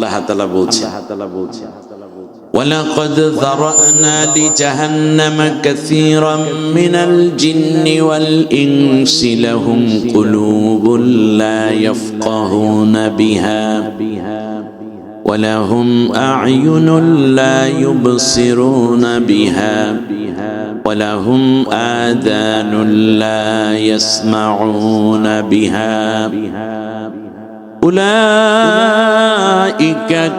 আল্লাহ তাআলা বলছেন ولقد ذرأنا لجهنم كثيرا من الجن والإنس لهم قلوب لا يفقهون بها ولهم أعين لا يبصرون بها ولهم آذان لا يسمعون بها أولئك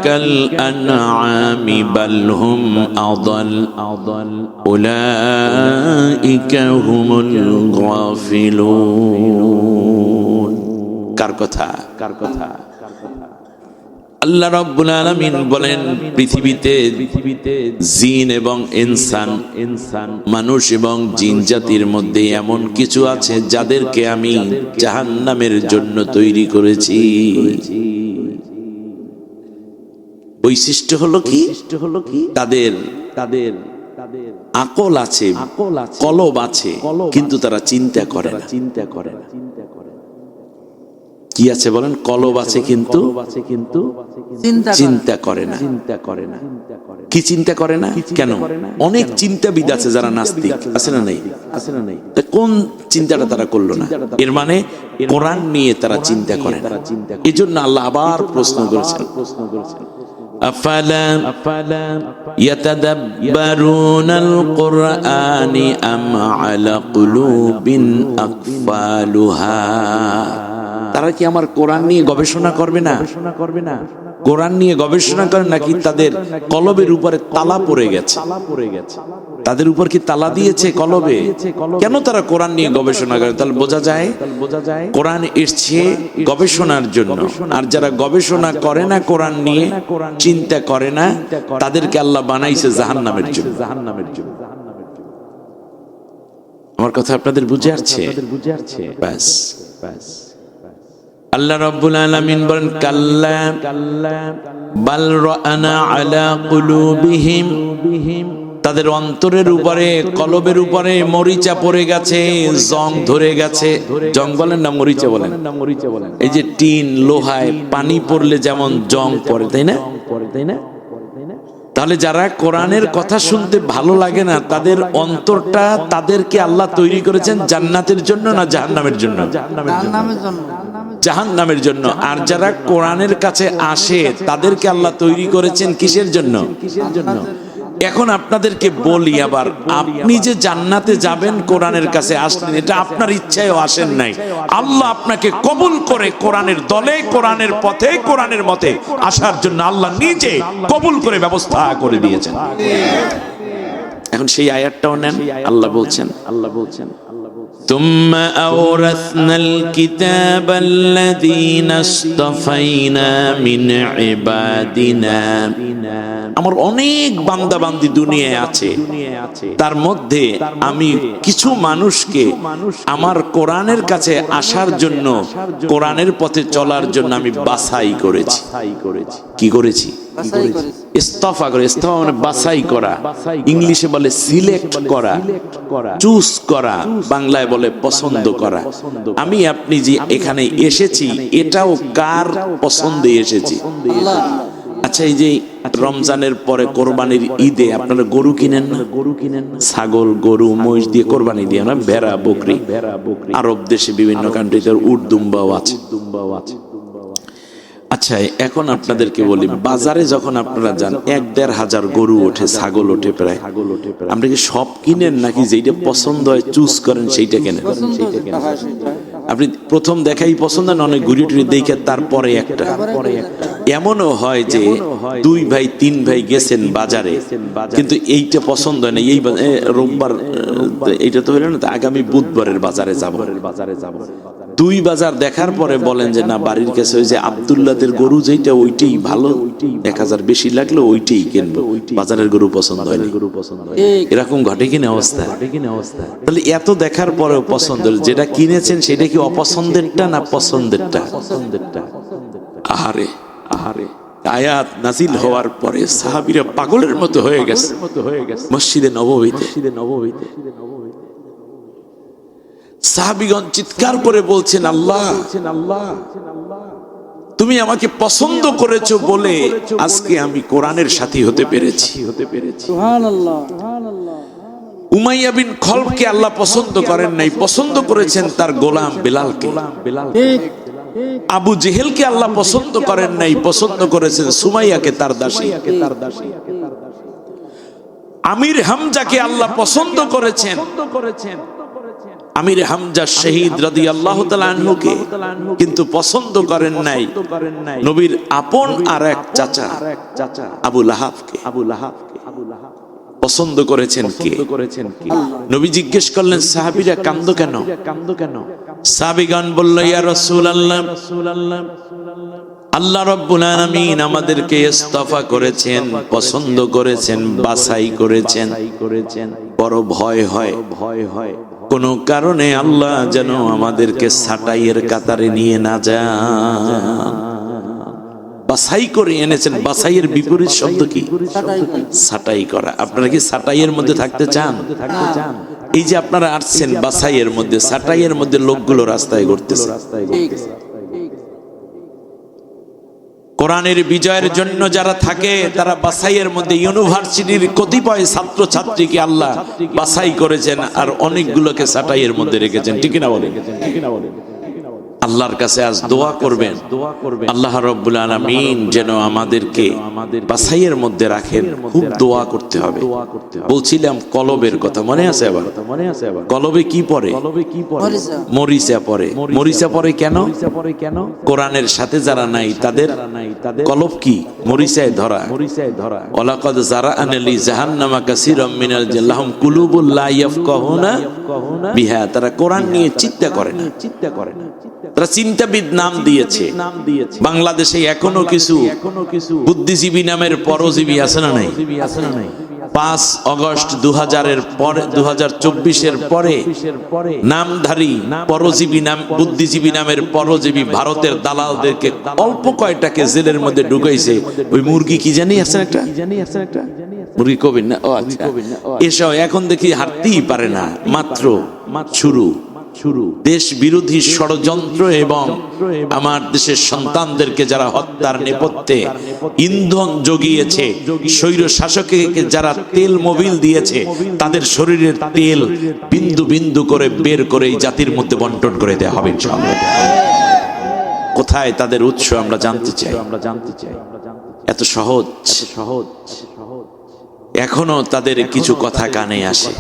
كالأنعام بل هم أضل أولئك هم الغافلون কার কথা আল্লাহ রাব্বুল আলামিন বলেন পৃথিবীতে জিন এবং ইনসান মানুষ এবং জিন জাতির মধ্যে এমন কিছু আছে যাদেরকে আমি জাহান্নামের জন্য তৈরি করেছি। বৈশিষ্ট্য হলো কি তাদের আকল আছে, কলব আছে, কিন্তু তারা চিন্তা করে না। কি আছে বলেন? কলব আছে কিন্তু চিন্তা করে না। কি চিন্তা করে না কেন? অনেক চিন্তাবিদ আছে যারা নাস্তিক, আছে না নাই? কোন চিন্তাটা তারা করলো না? এর মানে কোরআন নিয়ে তারা চিন্তা করে না। এই জন্য আল্লাহ আবার প্রশ্ন করেছেন আফালা ইয়াতাদাব্বারুনাল কুরআনি আম আলা কুলুবিন আকফালুহা। তারা কি আমার কোরআন নিয়ে গবেষণা করবে না? কোরআন নিয়ে গবেষণা করে নাকি তাদের কলবের উপরে তালা পড়ে গেছে? তাদের উপর কি তালা দিয়েছে কলবে? কেন তারা কোরআন নিয়ে গবেষণা করে? তাহলে বোঝা যায় কোরআন এসছে গবেষণার জন্য। আর যারা গবেষণা করে না, কোরআন নিয়ে চিন্তা করে না, তাদেরকে আল্লাহ বানাইছে জাহান্নামের জন্য। আমার কথা আপনাদের বুঝে আসছে? ব্যাস। আল্লাহ রাব্বুল আলামিন বলেন কাল্লা বাল রানা আলা কুলুবিহিম, তাদের অন্তরের উপরে, কলবের উপরে মরিচা পড়ে গেছে, জং ধরে গেছে। জং বলেন না মরিচা বলেন? এই যে টিন লোহায় পানি পড়লে যেমন জং পড়ে, তাই না? তাহলে যারা কোরআনের কথা শুনতে ভালো লাগে না, তাদের অন্তরটা, তাদেরকে আল্লাহ তৈরি করেছেন জান্নাতের জন্য না জাহান্নামের জন্য? জাহান্নামের জন্য। আর যারা কোরআনের কাছে আসে, তাদেরকে আল্লাহ তৈরি করেছেন কিসের জন্য? এখন আপনাদেরকে বলি আবার, আপনি যে জান্নাতে যাবেন কোরআনের কাছে আসলেন, এটা আপনার ইচ্ছায়ও আসেন নাই। আল্লাহ আপনাকে কবুল করে কোরআনের দলে, কোরআনের পথে, কোরআনের মতে আসার জন্য আল্লাহ নিজে কবুল করে ব্যবস্থা করে দিয়েছেন। এখন সেই আয়াতটাও নেন। আল্লাহ বলছেন ثم أورثنا الكتاب الذين اصطفينا من عبادنا। আমার অনেক বান্দা বান্দি দুনিয়ায় আছে, তার মধ্যে আমি কিছু মানুষকে আমার কোরআনের কাছে আসার জন্য, কোরআনের পথে চলার জন্য আমি বাছাই করেছি। কি করেছি? ইস্তফা করে। ইস্তফা মানে বাছাই করা, ইংলিশে বলে সিলেক্ট করা, চুজ করা, বাংলায় বলে পছন্দ করা। আমি আপনি যে এখানে এসেছি, এটাও কার পছন্দে এসেছি? আচ্ছা, এই যে রমজানের পরে কোরবানির ঈদে আপনারা গরু কিনেন না? ছাগল, গরু, মহিষ দিয়ে কোরবানি দিয়ে না, ভেড়া, বকরি। আরব দেশে বিভিন্ন কান্ট্রিতে উট দুম্বাও আছে। আচ্ছা, এখন আপনাদেরকে বলি, বাজারে যখন আপনারা যান ১-১.৫ হাজার গরু ওঠে, ছাগল ওঠে প্রায়। আপনি কি সব কিনেন নাকি যেটা পছন্দ হয় চুজ করেন সেইটা কেনেন? আপনি প্রথম দেখাই পছন্দ না, অনেক ঘুরি টুরি দেখে তারপরে একটা। এমনও হয় যে 2 ভাই 3 ভাই গেছেন বাজারে, কিন্তু এইটা পছন্দ হয় না, এই রোববার এইটা তো হইল না, আগামী বুধবারের বাজারে যাব। 2 বাজার দেখার পরে বলেন যে না, বাড়ির কাছে ওই যে আব্দুল্লাহদের গরু যেটা, ওইটাই ভালো, 1000 বেশি লাগলো ওইটাই কিনবো, বাজারের গরু পছন্দ হয় না। এরকম ঘটে কিনা অবস্থা? তাহলে এত দেখার পরেও পছন্দ, যেটা কিনেছেন সেটা কি অপছন্দেরটা না পছন্দেরটা? আহারে আয়াত নাজিল হওয়ার পরে সাহাবীরা পাগলের মতো হয়ে গেছে মসজিদে নববীতে। সাহাবীগণ চিৎকার করে বলছেন, আল্লাহ তুমি আমাকে পছন্দ করেছো বলে আজকে আমি কোরআনের সাথী হতে পেরেছি। সুবহানাল্লাহ। উমাইয়া বিন খলফকে আল্লাহ পছন্দ করেন নাই, পছন্দ করেছেন তার গোলাম বেলালকে। ঠিক। আবু জেহেলকে আল্লাহ পছন্দ করেন নাই, পছন্দ করেছেন সুমাইয়াকে তার দাসী। আমির হামজাকে আল্লাহ পছন্দ করেছেন, আমির হামজা শহীদ রাদিয়াল্লাহু তাআলা আনহুকে, কিন্তু পছন্দ করেন নাই নবীর আপন আর এক চাচা আবু লাহাবকে। পছন্দ করেছেন কে? নবী জিজ্ঞেস করলেন, সাহাবীরা কান্দো কেন? সাহাবীগণ বলল, ইয়া রাসূলুল্লাহ, আল্লাহ রাব্বুল আলামিন আমাদেরকে ইস্তফা করেছেন, পছন্দ করেছেন, বাছাই করেছেন। বড় ভয় হয় কোন কারণে আল্লাহ যেন আমাদেরকে ছাঁটাইয়ের কাতারে নিয়ে না যান। বাছাই করে এনেছেন। বাছাইয়ের বিপরীত শব্দ কি? ছাঁটাই করা। আপনারা কি ছাঁটাইয়ের মধ্যে থাকতে চান? এই যে আপনারা আসছেন বাছাইয়ের মধ্যে, ছাঁটাইয়ের মধ্যে লোকগুলো রাস্তায় ঘুরতেছে। কোরআনের বিজয়ের জন্য যারা থাকে তারা বাছাইয়ের মধ্যে। ইউনিভার্সিটির কতিপয় ছাত্র ছাত্রীকে আল্লাহ বাছাই করেছেন আর অনেকগুলোকে ছাঁটাইয়ের মধ্যে রেখেছেন। ঠিক না বলেন? আল্লাহর কাছে আজ দোয়া করবেন, আল্লাহ রাব্বুল আলামিন যেন আমাদেরকে বাছাইয়ের মধ্যে রাখেন। খুব দোয়া করতে হবে। বলছিলাম কলবের কথা, মনে আছে? আবার কলবে কি পড়ে? মরিচা পড়ে। মরিচা পড়ে কেন? কোরআনের সাথে যারা নাই তাদের কলব কি? মরিচায় ধরা। ওয়ালাকাদ যারা'না লি জাহান্নামা কাসীরাম মিনাল জাল্লাহুম কুলুবুল লা ইয়াফকাহুনা বিহা। তারা কোরআন নিয়ে চিন্তা করে না। তারা চিন্তাবিদ নাম দিয়েছে। বাংলাদেশে এখনো কিছু বুদ্ধিজীবী নামের পরজীবী আছে না নাই? 5 আগস্ট 2000-এর পরে, 2024-এর পরে নামধারী পরজীবী নাম, বুদ্ধিজীবী নামের পরজীবী ভারতের দালালদেরকে অল্প কয়টাকে জেলের মধ্যে ঢুকাইছে। ওই মুরগি কি জানি আছে একটা, মুরগি কবির না? ও আচ্ছা, এসব এখন দেখি হাঁটতেই পারে না। মাত্র শুরু দেশ বিরোধী ষড়যন্ত্র এবং আমার দেশের সন্তানদেরকে যারা হত্যার নেপথ্যে ইন্ধন জুগিয়েছে, স্বৈর শাসককে যারা তেল মোবিল দিয়েছে, তাদের শরীরের তেল বিন্দু বিন্দু করে বের করে এই জাতির মধ্যে বন্টন করে দেওয়া হবে ইনশাআল্লাহ। কোথায় তাদের উৎস আমরা জানতে চাই। এত সহজ এখনো তাদের কিছু কথা কানে আসে।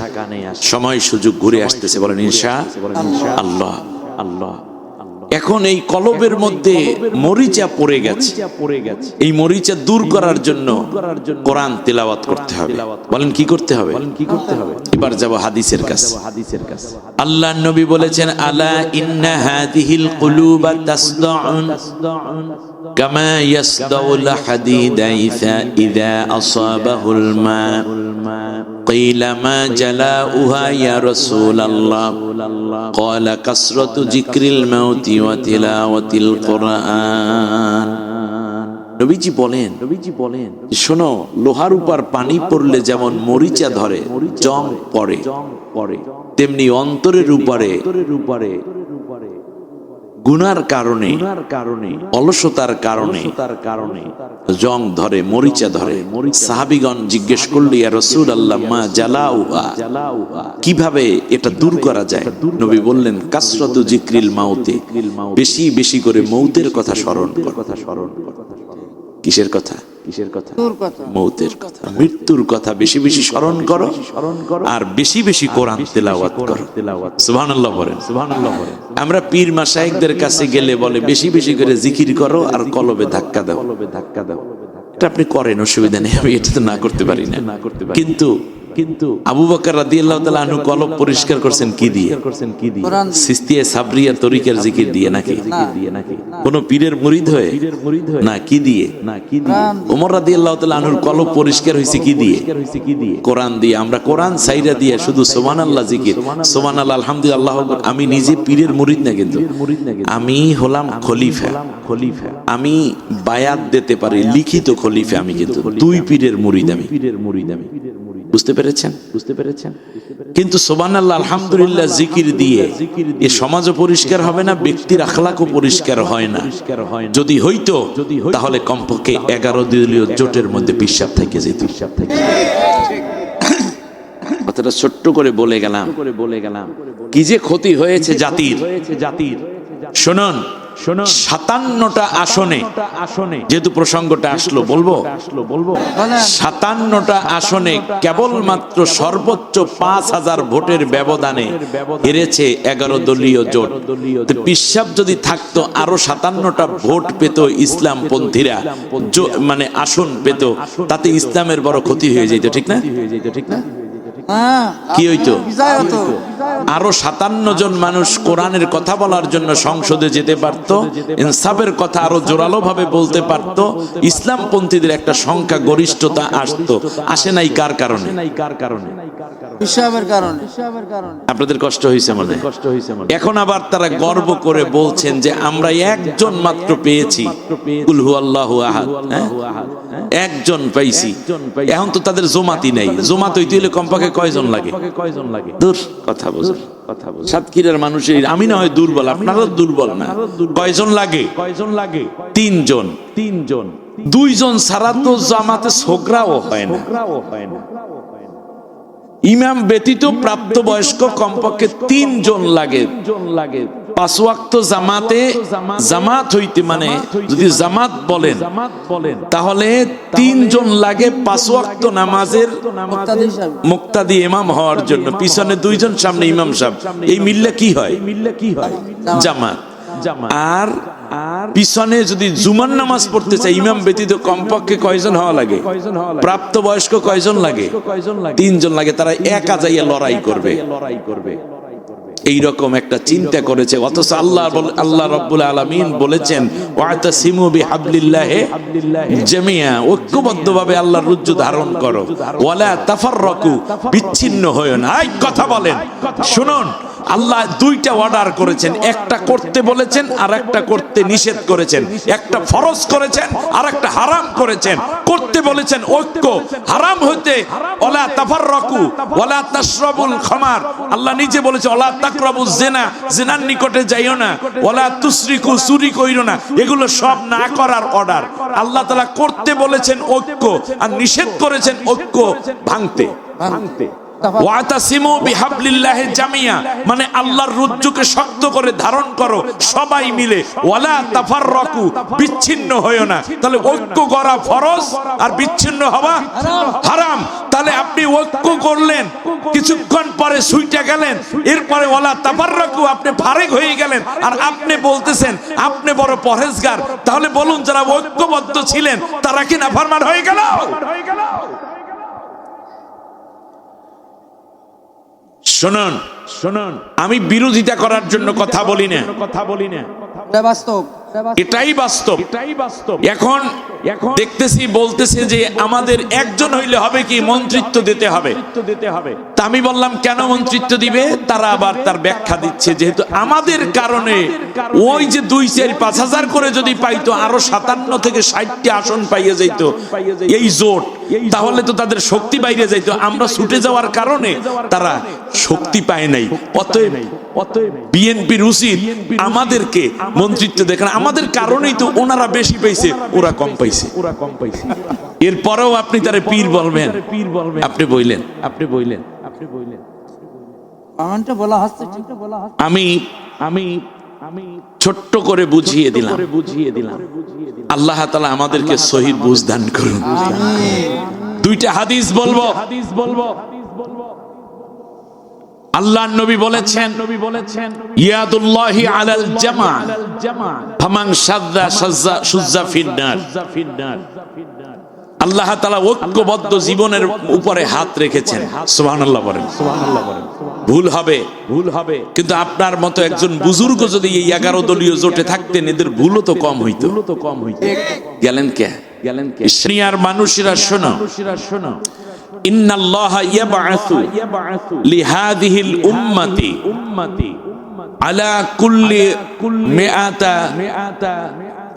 সময় সুযোগ ঘুরে আসতেছে, বলেন ইনশাআল্লাহ। এখন এই কলবের মধ্যে মরিচা পড়ে গেছে। এই মরিচা দূর করার জন্য কোরআন তেলাওয়াত করতে হবে। বলেন কি করতে হবে? এবার যাব হাদিসের কাছে। আল্লাহর নবী বলেছেন, আলা ইন্না হাদিহিল কুলুবা তাসদাউন কামা ইয়াসদাউল হাদিদা ইযা আসাবাহুল মা قيل ما جلاؤها يا رسول الله قال كثرة ذكر الموت وتلاوة القرآن। নবীজি বলেন, শোনো, লোহার উপর পানি পড়লে যেমন মরিচা ধরে, জং পড়ে, তেমনি অন্তরের উপরে গুনার কারণে, অলসতার কারণে জং ধরে, মরিচা ধরে। সাহাবীগণ জিজ্ঞেস করল, ইয়া রাসূলুল্লাহ মা জালাউহা, কিভাবে এটা দূর করা যায়? নবী বললেন, কাসরাতু যিকরিল মাউতি, বেশি বেশি করে মৌতের কথা স্মরণ কর। কিসের কথা? মৌতের কথা, মৃত্যুর কথা বেশি বেশি স্মরণ করো, আর বেশি বেশি কোরআন তেলাওয়াত করো। সুবহানাল্লাহ বলেন। আমরা পীর মাশায়েখদের কাছে গেলে বলে বেশি বেশি করে জিকির করো আর কলবে ধাক্কা দাও। এটা আপনি করেন, অসুবিধা নেই, আমি এটা তো না করতে পারি না। কিন্তু আবু বকর রাদিয়াল্লাহু তাআলা আনহু কলব পরিষ্কার করছেন কি দিয়ে? সিস্তিয়া সাবরিয়া তরিকার জিকির দিয়ে নাকি? কোন পীরের মুরিদ হয়ে না, কি দিয়ে? ওমর রাদিয়াল্লাহু তাআলা আনহুর কলব পরিষ্কার হইছে কি দিয়ে? কোরআন দিয়ে। আমরা কোরআন সাইরা দিয়ে শুধু সুবহানাল্লাহ জিকির, সুবহানাল্লাহ, আলহামদুলিল্লাহ। আমি নিজে পীরের মুরিদ না, কিন্তু আমি হলাম খলিফা। আমি বায়াত দিতে পারি, লিখিত খলিফা আমি, কিন্তু দুই পীরের মুরিদ আমি। বুঝতে পেরেছেন? কিন্তু সুবহানাল্লাহ আলহামদুলিল্লাহ জিকির দিয়ে এ সমাজও পরিষ্কার হবে না, ব্যক্তির আখলাকও পরিষ্কার হয় না। যদি হইতো তাহলে কমপক্ষে 11 দলীয় জোটের মধ্যে পিশাব থেকে যেত। কথাটা ছোট্ট করে বলে গেলাম, কি যে ক্ষতি হয়েছে জাতির। শুনুন, 57টা আসনে, যেহেতু প্রসঙ্গটা আসলো বলবো, 57টা আসনে কেবলমাত্র সর্বোচ্চ 5000 ভোটের ব্যবধানে হেরেছে 11 দলীয় জোট। পিশাব যদি থাকতো আরো 57টা ভোট পেত ইসলাম পন্থীরা, মানে আসন পেত, তাতে ইসলামের বড় ক্ষতি হয়ে যেত, ঠিক না? কি হইতো? আরো 57 জন মানুষ কোরআনের কথা বলার জন্য সংসদে যেতে পারত, ইনসাফের কথা আরো জোরালো ভাবে বলতে পারত, ইসলাম পন্থীদের একটা সংখ্যা গরিষ্ঠতা আসতো। আসে নাই কার কারণে? আপনাদের কষ্ট হয়েছে মনে? এখন আবার তারা গর্ব করে বলছেন যে আমরা একজন মাত্র পেয়েছি, কুল হুয়াল্লাহু আহাদ, একজন পাইছি। এখন তো তাদের জমাতি নাই। জমাত হইতে হলে কমপক্ষে কয়জন লাগে? দূর কথা বুঝুন, সাতক্ষীরার মানুষের, আমি না হয় দুর্বল, আপনারা দুর্বল না। কয়জন লাগে? 3 জন। 2 জন ছাড়া তো জামাতে ছোকরাও হয় না। ইমাম ব্যতীত প্রাপ্তবয়স্ক কমপক্ষে 3 জন লাগে। 5 ওয়াক্ত জামাতে, জামাত হইতে মানে যদি জামাত বলেন তাহলে 3 জন লাগে 5 ওয়াক্ত নামাজের মুক্তাদি ইমাম হওয়ার জন্য। পিছনে 2 জন, সামনে ইমাম সাহেব। এই মিললে কি হয়? জামাত। আর পিছনে যদি জুমার নামাজ পড়তে চাই ইমাম ব্যতীত কমপক্ষে কয়জন হওয়া লাগে? প্রাপ্তবয়স্ক কয়জন লাগে? 3 জন লাগে। তারা একা যাইয়া লড়াই করবে। এইরকম একটা চিন্তা করেছে। অথচ আল্লাহ রাব্বুল আলামিন বলেছেন ওয়াতাসিমু বিহাবলিল্লাহি জামিয়া, ঐক্যবদ্ধভাবে আল্লাহর রজ্জু ধারণ করো, ওয়ালা তাফাররাকু, বিচ্ছিন্ন হয়ো না। এই কথা বলেন, শুনুন, আল্লাহ 2টা অর্ডার করেছেন, একটা করতে বলেছেন আর একটা করতে নিষেধ করেছেন। একটা ফরজ করেছেন আর একটা হারাম করেছেন। করতে বলেছেন ঐক্য, হারাম হইতে ওয়ালা তাফাররাকু ওয়ালা তাশরাবুল খামার, আল্লাহ নিজে বলেছে ওয়ালা তাকরাবুজ জিনা, জিনার নিকটে যাইও না, ওয়ালা তুশরিকু, চুরি কইরো না। এগুলো সব না করার অর্ডার। আল্লাহ তাআলা করতে বলেছেন ঐক্য আর নিষেধ করেছেন ঐক্য ভাঙতে। ওয়াতাসিমু বিহাবলিল্লাহি জামিয়া মানে আল্লাহর রজ্জুকে শক্ত করে ধারণ করো সবাই মিলে, ওয়ালা তাফাররাকু, বিচ্ছিন্ন হয়ো না। তাহলে ঐক্য করা ফরজ আর বিচ্ছিন্ন হওয়া হারাম। তাহলে আপনি ঐক্য করলেন, কিছুক্ষণ পরে সুইটা গেলেন, এরপরে ওয়ালা তাফাররাকু, আপনি ফারেক হয়ে গেলেন, আর আপনি বলতেছেন আপনি বড় পরহেজগার। তাহলে বলুন, যারা ঐক্যবদ্ধ ছিলেন তারা কি নাফরমান হয়ে গেল? শুনুন, আমি বিরোধিতা করার জন্য কথা বলি না, এটাই বাস্তব। এখন দেখতেছি বলতেছে যে আমাদের একজন হইলে হবে কি, মন্ত্রিত্ব দিতে হবে। তা আমি বললাম কেন মন্ত্রিত্ব দিবে? তারা আবার তার ব্যাখ্যা দিচ্ছে, যেহেতু আমাদের কারণে ওই যে 2, 4, 5 হাজার করে যদি পাইতো, আরো 57 থেকে 60টি আসন পাইয়ে যাইত এই জোট, তাহলে তো তাদের শক্তি বাইরে যাইতো। আমরা ছুটে যাওয়ার কারণে তারা শক্তি পায় নাই। অতএব বিএনপির উচিত আমাদেরকে মন্ত্রিত্ব দেখেন, আমাদের কারণেই তো ওনারা বেশি পাইছে, ওরা কম পাইছে। এরপরেও আপনি তারে পীর বলবেন, আপনি বললেন আমি ছোট্ট করে বুঝিয়ে দিলাম। আল্লাহ তাআলা আমাদেরকে সহিহ বুঝ দান করুন। 2টা হাদিস বলবো। আল্লাহর নবী বলেছেন ইয়াদুল্লাহি আলাল জামা ফামান শাযযা শুযযা ফিন্নার। আল্লাহ তাআলা ঐক্যবদ্ধ জীবনের উপরে হাত রেখেছেন। সুবহানাল্লাহ বলেন। ভুল হবে, কিন্তু আপনার মতো একজন বুজুর্গ যদি এই 11 দলীয় জোটে থাকতেন, এদের ভুলও তো কম হইতো। গেলেন কে? দুনিয়ার মানুষেরা শোনো, ইন্নাল্লাহা ইয়াবআসু লিহাযিহিল উম্মতি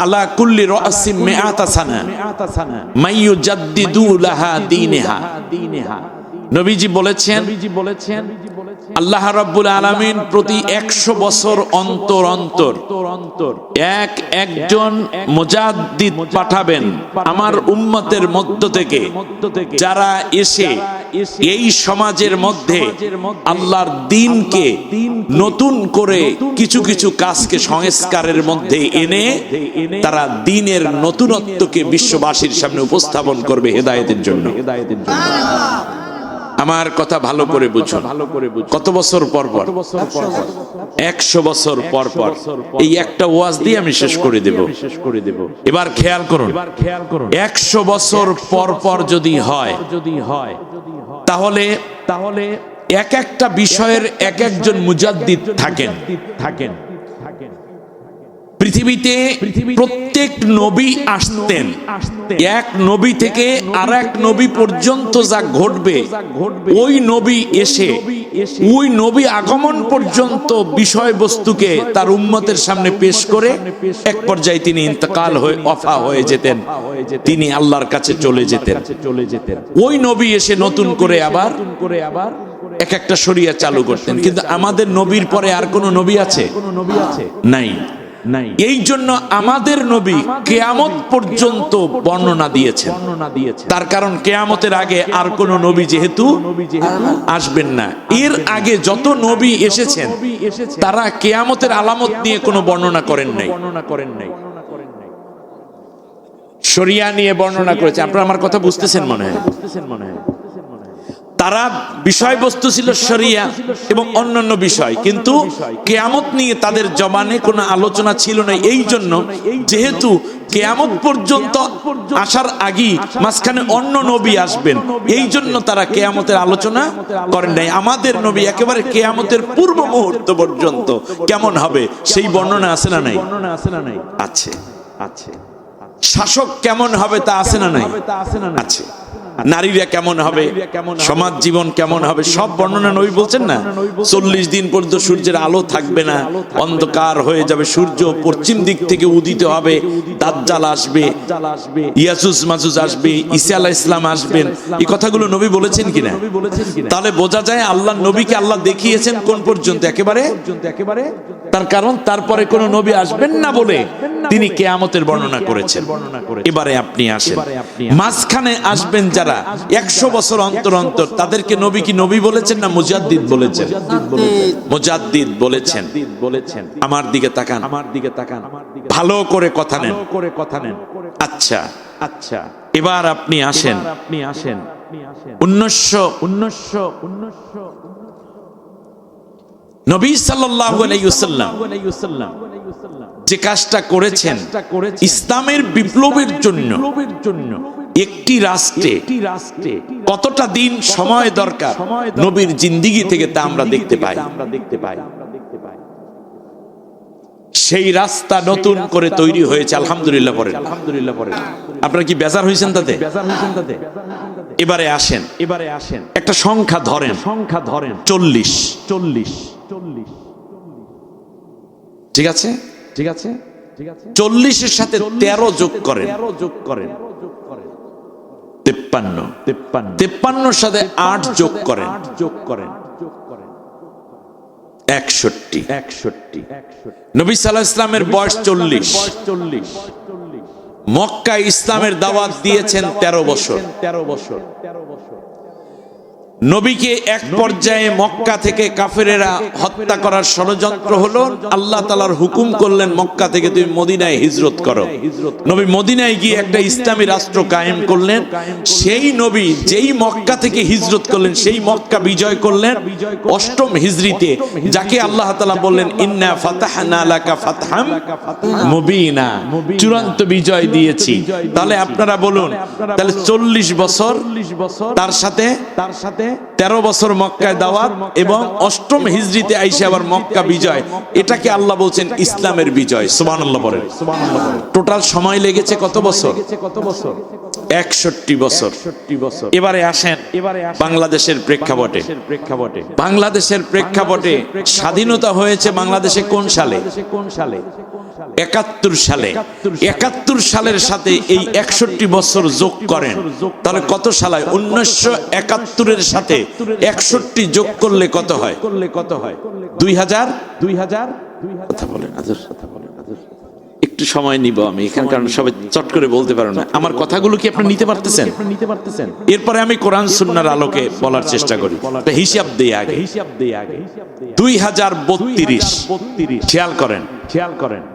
আলা কুল্লি রাসিম মিআতা সানা মাইয়ুজাদ্দিদু লাহা দীনহা। নবীজি বলেছেন আল্লাহ রাব্বুল আলামিন প্রতি 100 বছর অন্তর অন্তর একজন মুজাদ্দিদ পাঠাবেন আমার উম্মতের মধ্য থেকে, যারা এসে এই সমাজের মধ্যে আল্লাহর দ্বীনকে নতুন করে কিছু কিছু কাজকে সংস্কারের মধ্যে এনে তারা দ্বীনের নতুনত্বকে বিশ্ববাসীর সামনে উপস্থাপন করবে হেদায়েতের জন্য। আমার কথা ভালো করে বুঝুন। কত বছর পর পর? 100 বছর পর পর। এই একটা ওয়াজ দিয়ে আমি শেষ করে দেব। এবার খেয়াল করুন, 100 বছর পর পর যদি হয় তাহলে এক একটা বিষয়ের এক একজন মুজাদ্দিদ থাকেন। পৃথিবীতে প্রত্যেক নবী আসতেন, এক নবী থেকে আর এক নবী পর্যন্ত যা ঘটবে ওই নবী এসে ওই নবী আগমন পর্যন্ত বিষয়বস্তুকে তার উম্মতের সামনে পেশ করে এক পর্যায়ে তিনি ইন্তেকাল হয়ে ওফা হয়ে যেতেন, তিনি আল্লাহর কাছে চলে যেতেন। ওই নবী এসে নতুন করে আবার এক একটা শরিয়া চালু করতেন। কিন্তু আমাদের নবীর পরে আর কোন নবী আছে? নাই। এই জন্য আমাদের নবী কিয়ামত পর্যন্ত বর্ণনা দিয়েছেন। তার কারণ কিয়ামতের আগে আর কোন নবী যেহেতু আসবেন না। এর আগে যত নবী এসেছেন তারা কিয়ামতের আলামত নিয়ে কোনো বর্ণনা করেন নাই, শরিয়া নিয়ে বর্ণনা করেছে। আপনারা আমার কথা বুঝতেছেন মনে হয়? তারা বিষয়বস্তু ছিল শরিয়া এবং অন্যান্য বিষয়, কিন্তু কিয়ামত নিয়ে তাদের জবানে কোনো আলোচনা ছিল না। এই জন্য যেহেতু কিয়ামত পর্যন্ত আসার আগেই মাঝখানে অন্য নবী আসবেন, এই জন্য তারা কিয়ামতের আলোচনা করেন নাই। আমাদের নবী একেবারে কিয়ামতের পূর্ব মুহূর্ত পর্যন্ত কেমন হবে সেই বর্ণনা আছে না নাই? আছে। শাসক কেমন হবে তা আছে না নাই? আছে। নারীরা কেমন হবে, সমাজ জীবন কেমন হবে, সব বর্ণনা নবী বলছেন না। 40 দিন পর্যন্ত সূর্যের আলো থাকবে না, অন্ধকার হয়ে যাবে, সূর্য পশ্চিম দিক থেকে উদিত হবে, দাজ্জাল আসবে, ইয়াজুজ মাজুজ আসবে, ঈসা আলাইহিস সালাম আসবেন। এই কথাগুলো নবী বলেছেন কিনা? তাহলে বোঝা যায় আল্লাহর নবীকে আল্লাহ দেখিয়েছেন কোন পর্যন্ত? একেবারে। তার কারণ তারপরে কোন নবী আসবেন না বলে তিনি কিয়ামতের বর্ণনা করেছেন। এবারে আপনি আসেন, মাঝখানে আসবেন যারা 100 বছর অন্তর অন্তর, তাদেরকে নবী কি নবী বলেছেন না মুজাদ্দিদ বলেছেন? মুজাদ্দিদ বলেছেন। আমার দিকে তাকান, ভালো করে কথা নেন। আচ্ছা, এবার আপনি আসেন 1900 নবী সাল্লাল্লাহু আলাইহি ওয়াসাল্লাম যে কাজটা করেছেন ইসলামের বিপ্লবের জন্য, একটি রাষ্ট্রে কতটা দিন সময় দরকার নবীর জিন্দেগি থেকে তা আমরা দেখতে পাই। সেই রাস্তা নতুন করে তৈরি হয়েছে। আলহামদুলিল্লাহ পড়েন। আপনারা কি বেজার হয়েছেন তাতে? এবারে আসেন একটা সংখ্যা ধরেন 40। ঠিক আছে 40-এর সাথে 13 যোগ করেন 53-53-53-এর সাথে 8 যোগ করেন 61। নবী সাল্লাল্লাহু আলাইহি ওয়াসাল্লামের বয়স 40। মক্কায় ইসলামের দাওয়াত দিয়েছেন 13 বছর। নবীকে এক পর্যায়ে মক্কা থেকে কাফেরেরা হত্যা করার ষড়যন্ত্র হলো। আল্লাহ তাআলার হুকুম করলেন মক্কা থেকে তুমি মদিনায় হিজরত করো। নবী মদিনায় গিয়ে একটা ইসলামী রাষ্ট্র কায়েম করলেন। সেই নবী যেই মক্কা থেকে হিজরত করলেন সেই মক্কা বিজয় করলেন 8ম হিজরিতে, যাকে আল্লাহ তাআলা বললেন ইন্না ফাতাহনা লাকা ফাতহাম মুবিনা, চূড়ান্ত বিজয় দিয়েছি। তাহলে আপনারা বলুন, তাহলে 40 বছর তার সাথে 13 বছর মক্কায় দাওয়াত এবং 8ম হিজরিতে আইসা আবার মক্কা বিজয়, এটাকে আল্লাহ বলছেন ইসলামের বিজয়। সুবহানাল্লাহ বলেন। টোটাল সময় লেগেছে কত বছর? 61 বছর। এবারে আসেন বাংলাদেশের প্রেক্ষাপটে। বাংলাদেশের প্রেক্ষাপটে স্বাধীনতা হয়েছে বাংলাদেশে কোন সালে? 71 সালে 71 সালের সাথে এই 61 বছর যোগ করেন, তাহলে কত সাল হয়? 1971 এর সাথে 61 যোগ করলে কত হয়? 2000 কথা বলেন আদর, একটু সময় নিব আমি এখানে, কারণ সবাই চট করে বলতে পারো না। আমার কথাগুলো কি আপনি নিতে পারতেছেন? এরপরে আমি কোরআন সুন্নাহর আলোকে বলার চেষ্টা করি। হিসাব দেই আগে 2032, খেয়াল করেন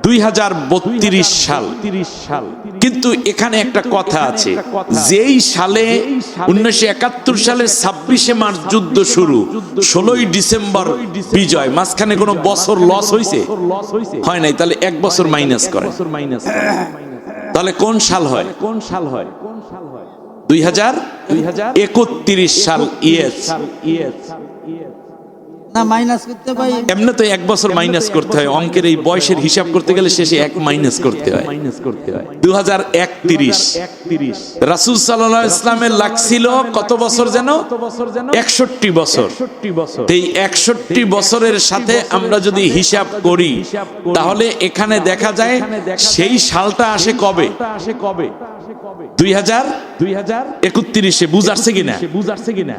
2032 সাল। কিন্তু এখানে একটা কথা আছে, যেই সালে 1971 সালে 26শে মার্চ যুদ্ধ শুরু, 16ই ডিসেম্বর বিজয়, মাঝখানে কোনো বছর লস হয়েছে? হয় নাই। তাহলে এক বছর মাইনাস করে, তাহলে কোন সাল হয়? 2031 সাল। ইয়েস, না মাইনাস করতে পারি। এমনি তো এক বছর মাইনাস করতে হয়, অঙ্কের এই বয়সের হিসাব করতে গেলে শেষে এক মাইনাস করতে হয়। 2031 রাসূল সাল্লাল্লাহু আলাইহি ওয়াসাল্লামের লাগছিল কত বছর যেন? 61 বছর। এই 61 বছরের সাথে আমরা যদি হিসাব করি, তাহলে এখানে দেখা যায় সেই সালটা আসে কবে? 2031-এ। বুঝাচ্ছে কিনা?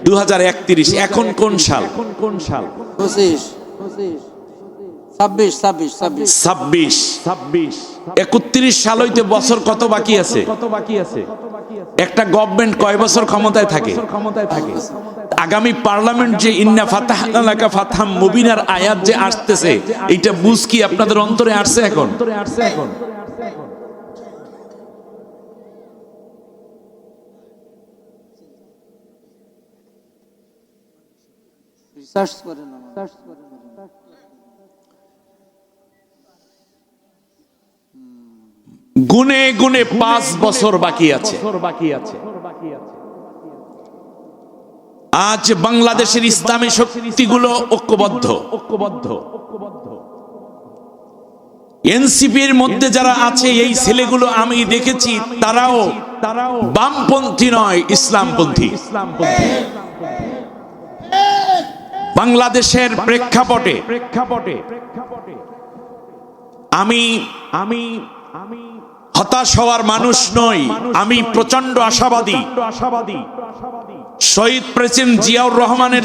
2031। এখন কোন সাল? 25, 26, 26। 31 সাল হইতে বছর কত বাকি আছে? একটা গভর্নমেন্ট কয় বছর ক্ষমতায় থাকে? আগামী পার্লামেন্ট যে ইন্না ফাতাহনা লাকা ফাতহাম মুবিনার আয়াত যে আসতেছে, এইটা বুঝ কি আপনাদের অন্তরে আসছে এখন? সার্চ করে না। গুনে গুনে 5 বছর বাকি আছে। আজ বাংলাদেশের ইসলামী শক্তিগুলো ঐক্যবদ্ধ। এনসিপির মধ্যে যারা আছে এই ছেলেগুলো আমি দেখেছি, তারাও বামপন্থী নয়, ইসলামপন্থী। বাংলাদেশের প্রেক্ষাপটে আমি হতাশ হওয়ার মানুষ নই, আমি প্রচন্ড আশাবাদী। শহীদ প্রেসিডেন্ট জিয়াউর রহমানের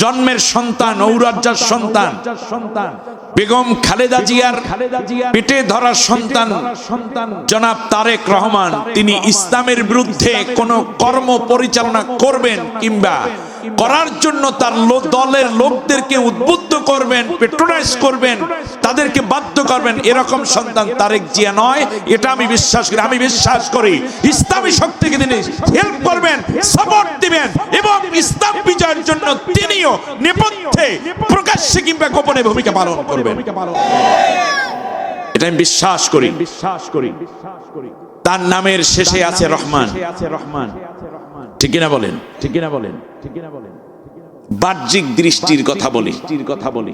জন্মের সন্তান, ঔরাজ্জার সন্তান, বেগম খালেদা জিয়ার পেটে ধরা সন্তান জনাব তারেক রহমান, তিনি ইসলামের বিরুদ্ধে কোন কর্ম পরিচালনা করবেন কিংবা করার জন্য তার দলের লোকদেরকে উদ্বুদ্ধ করবেন, পেট্রোনাইজ করবেন, তাদেরকে বাধ্য করবেন, এরকম সন্তান তারেক জিয়া নয়। এটা আমি বিশ্বাস করি। আমি বিশ্বাস করি ইসলামী শক্তিকে তিনি হেল্প করবেন, সাপোর্ট দিবেন এবং ইসলাম বিজয়ের জন্য তিনিও নেপথ্যে প্রকাশ্যে কিংবা গোপনে ভূমিকা পালন করবেন। এটা আমি বিশ্বাস করি। তার নামের শেষে আছে রহমান। ঠিক কিনা বলেন? বাহ্যিক দৃষ্টির কথা বলি,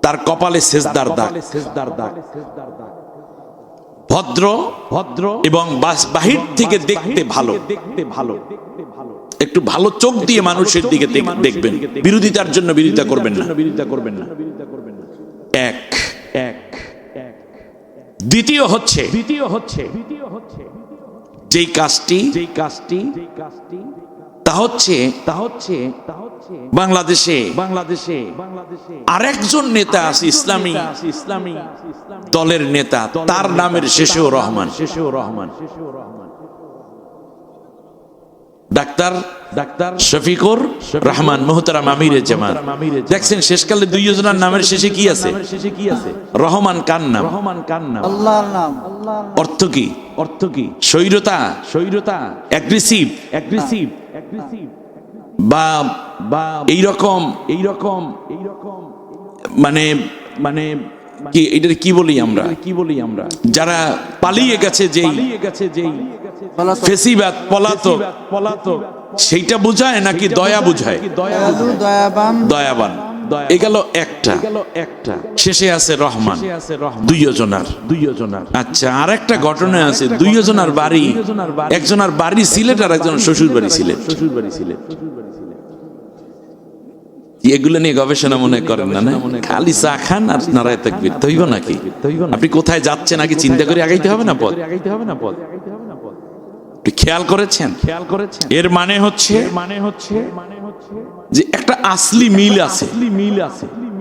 তার কপালে সেজদার দাগ। ভদ্র এবং বাহির থেকে দেখতে ভালো। একটু ভালো চোখ দিয়ে মানুষের দিকে দেখবেন, বিরোধিতার জন্য বিরোধিতা করবেন না। এক। দ্বিতীয় হচ্ছে যেই কাজটি তা হচ্ছে বাংলাদেশে আরেকজন নেতা আছে, ইসলামী দলের নেতা, তার নামের শেষেও রহমান। ডাক্তার শফিকুর রহমান, মোহতারাম আমিরে জামাত। দেখছেন শেষকালে দুইজনের নামের শেষে কি আছে? রহমান। কার নাম? আল্লাহর নাম। অর্থ কি? স্বৈরতা, অ্যাগ্রেসিভ বা এইরকম মানে কি, এটা কি বলি আমরা, যারা পালিয়ে গেছে, যেই ফেসিবাদ, পলাতক, সেইটা বোঝায় নাকি দয়া বোঝায়? দয়াবান। এগেল একটা। শেষে আছে রহমান। দুইজনার। আচ্ছা, আর একটা ঘটনা আছে, দুইজনার বাড়ি, একজনের বাড়ি সিলেট আর একজনের শ্বশুর বাড়ি সিলেট। এগুলো নিয়ে গবেষণা মনে করেন না? খালি চা খান আর নারায়ে তাকবীর, হইব নাকি? আপনি কোথায় যাচ্ছেন আগে চিন্তা করে আগাইতে হবে না পথ? একটু খেয়াল করেছেন? এর মানে হচ্ছে যে একটা আসলি মিল আছে।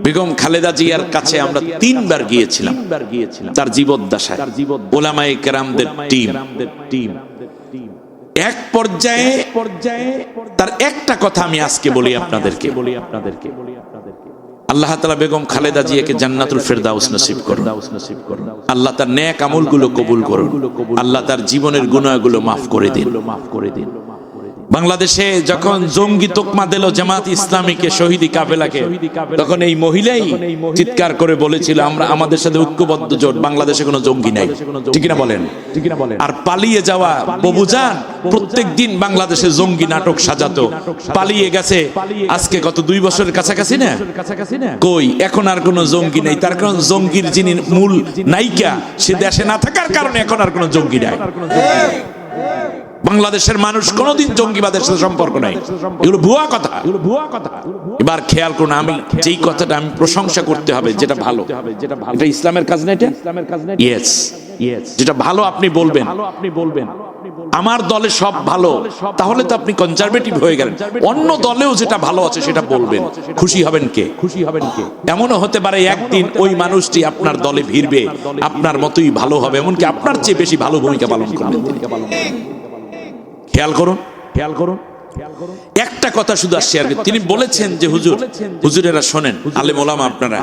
বেগম খালেদা জিয়ার কাছে আমরা 3 বার গিয়েছিলাম তার জীবদ্দশায়, ওলামায়ে কেরামদের টিম। এক পর্যায়ে তার একটা কথা আমি আজকে বলি আপনাদেরকে, আল্লাহ তাআলা বেগম খালেদা জিয়াকে জান্নাতুল ফেরদাউস নসিব করুন, আল্লাহ তার নেক আমলগুলো কবুল করুন, আল্লাহ তার জীবনের গুনাহগুলো মাফ করে দিন। বাংলাদেশে যখন জঙ্গি তোকমা দিল জামাত ইসলামীকে, শহীদি কাফেলাকে, তখন এই মহিলাই চিৎকার করে বলেছিল আমরা আমাদের সাথে ঐক্যবদ্ধ জোট, বাংলাদেশে কোনো জঙ্গি নাই। ঠিক না বলেন? আর পালিয়ে যাওয়া ববুজান প্রত্যেকদিন বাংলাদেশে জঙ্গি নাটক সাজাতো, পালিয়ে গেছে আজকে কত 2 বছরের কাছাকাছি না? কই এখন আর কোনো জঙ্গি নাই। তার কারণ জঙ্গির যিনি মূল নায়িকা সে দেশে না থাকার কারণে এখন আর কোনো জঙ্গি নাই। বাংলাদেশের মানুষ কোনোদিন জঙ্গিবাদের সাথে সম্পর্ক নাই, এগুলো ভুয়া কথা। এবার খেয়াল করুন, আমি যেই কথাটা আমি প্রশংসা করতে হবে, যেটা ভালো, এটা ইসলামের কাজ না? এটা ইয়েস, যেটা ভালো আপনি বলবেন। আমার দলে সব ভালো, তাহলে তো আপনি কনজারভেটিভ হয়ে গেলেন। অন্য দলেও যেটা ভালো আছে সেটা বলবেন, খুশি হবেন কে? এমনও হতে পারে একদিন ওই মানুষটি আপনার দলে ভিড়বে, আপনার মতোই ভালো হবে, এমনকি আপনার চেয়ে বেশি ভালো ভূমিকা পালন করবে। খেয়াল করুন, একটা কথা শুধু আসছে আর কি। তিনি বলেছেন যে হুজুরেরা শোনেন, আলেম ওলামা আপনারা,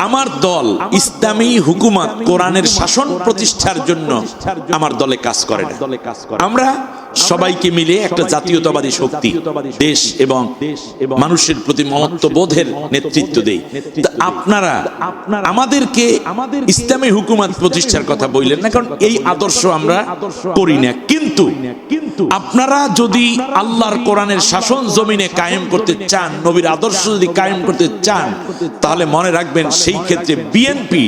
আমার দল ইসলামী হুকুমত কোরআনের শাসন প্রতিষ্ঠার জন্য আমার দলে কাজ করে না। আমরা সবাইকে মিলে একটা জাতীয়তাবাদী শক্তি, দেশ এবং মানুষের প্রতি মমত্ববোধের নেতৃত্ব দেই। আপনারা আমাদেরকে ইসলামী হুকুমত প্রতিষ্ঠার কথা বললেন না, কারণ এই আদর্শ আমরা করি না। কিন্তু আপনারা যদি আল্লাহর কোরআনের শাসন জমিনে কায়েম করতে চান, নবীর আদর্শ যদি কায়েম করতে চান, তাহলে মনে রাখবেন সেই ক্ষেত্রে বিএনপি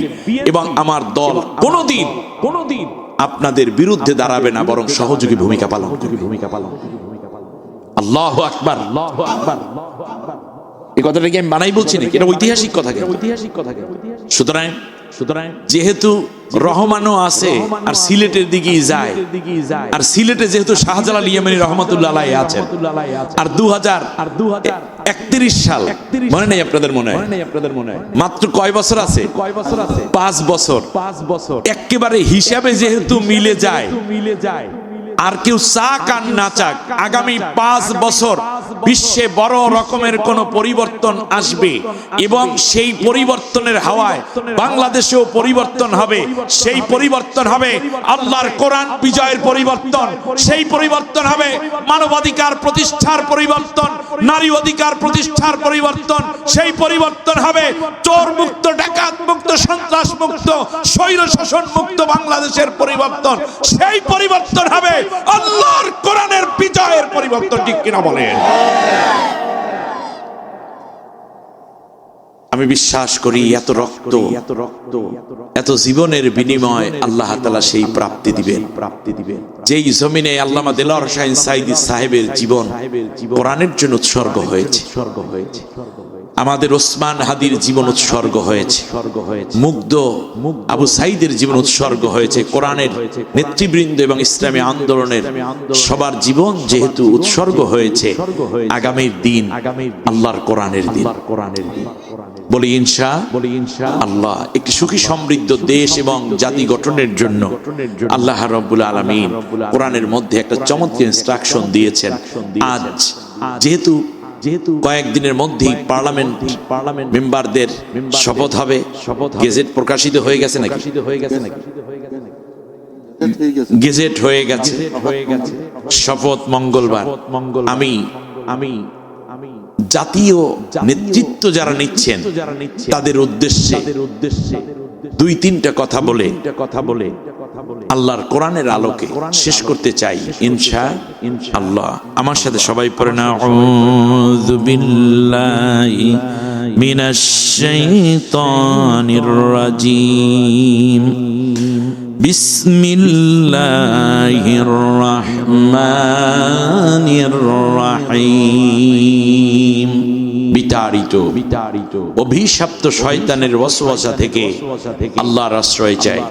এবং আমার দল কোনোদিন আপনাদের বিরুদ্ধে দাঁড়াবে না, বরং সহযোগী ভূমিকা পালন করবে। আল্লাহু আকবার। এই কথাটা কি আমি বানাই বলছি নাকি? এটা ঐতিহাসিক কথা। সুতরাং যেহেতু রহমানও আছে আর সিলেটের দিকেই যায়, আর সিলেটে যেহেতু শাহজালাল ইয়ামানী রহমাতুল্লাহ আলাইহি আছেন, আর 2031 সাল মনে নেই আপনাদের? মনে হয় মাত্র কয় বছর আছে? 5 বছর। একেবারে হিসাবে যেহেতু মিলে যায়, আর কেউ চাক আর না চাক, আগামী 5 বছর বিশ্বে বড় রকমের কোন পরিবর্তন আসবে, এবং সেই পরিবর্তনের হাওয়ায় বাংলাদেশেও পরিবর্তন হবে। সেই পরিবর্তন হবে আল্লাহর কোরআন বিজয়ের পরিবর্তন, সেই পরিবর্তন হবে মানবাধিকার প্রতিষ্ঠার পরিবর্তন, নারী অধিকার প্রতিষ্ঠার পরিবর্তন, সেই পরিবর্তন হবে চোর মুক্ত, ডাকাত মুক্ত, সন্ত্রাস মুক্ত, স্বৈর শাসন মুক্ত বাংলাদেশের পরিবর্তন। সেই পরিবর্তন হবে আল্লাহর কোরআনের বিজয়ের পরিবর্তন। ঠিক কিনা বলেন? আমি বিশ্বাস করি এত রক্ত, এত জীবনের বিনিময় আল্লাহ তাআলা সেই প্রাপ্তি দিবেন, যেই জমিনে আল্লামা দেলোয়ার হোসাইন সাঈদী সাহেবের জীবন কোরআনের জন্য উৎসর্গ হয়েছে, আমাদের ওসমান হাদির জীবন উৎসর্গ হয়েছে, মুগ্ধ আবু সাঈদের জীবন উৎসর্গ হয়েছে, কোরআনের নেতৃবৃন্দ এবং ইসলামী আন্দোলনের সবার জীবন যেহেতু উৎসর্গ হয়েছে, আগামীর দিন আল্লাহর কোরআনের দিন। বলি ইনশাআল্লাহ একটি সুখী সমৃদ্ধ দেশ এবং জাতি গঠনের জন্য আল্লাহ রাব্বুল আলামিন কোরআনের মধ্যে একটা চমৎকার ইনস্ট্রাকশন দিয়েছেন। আজ যেহেতু কয়েকদিনের মধ্যেই পার্লামেন্ট মেম্বারদের শপথ হবে, গেজেট প্রকাশিত হয়ে গেছে নাকি? গেজেট হয়ে গেছে, শপথ মঙ্গলবার। আমি জাতীয় নেতৃত্ব যারা নিচ্ছেন তাদের উদ্দেশ্যে 2-3টা কথা বলে আল্লাহর কোরআনের আলোকে শেষ করতে চাই ইনশাআল্লাহ। আমার সাথে সবাই পড়ে না, আউযু বিল্লাহি মিনাশ শাইতানির রাজীম, বিসমিল্লাহির রাহমানির রাহিম। বিতাড়িত অভিশপ্ত শয়তানের ওয়াসওয়াসা থেকে আল্লাহর আশ্রয় চাই।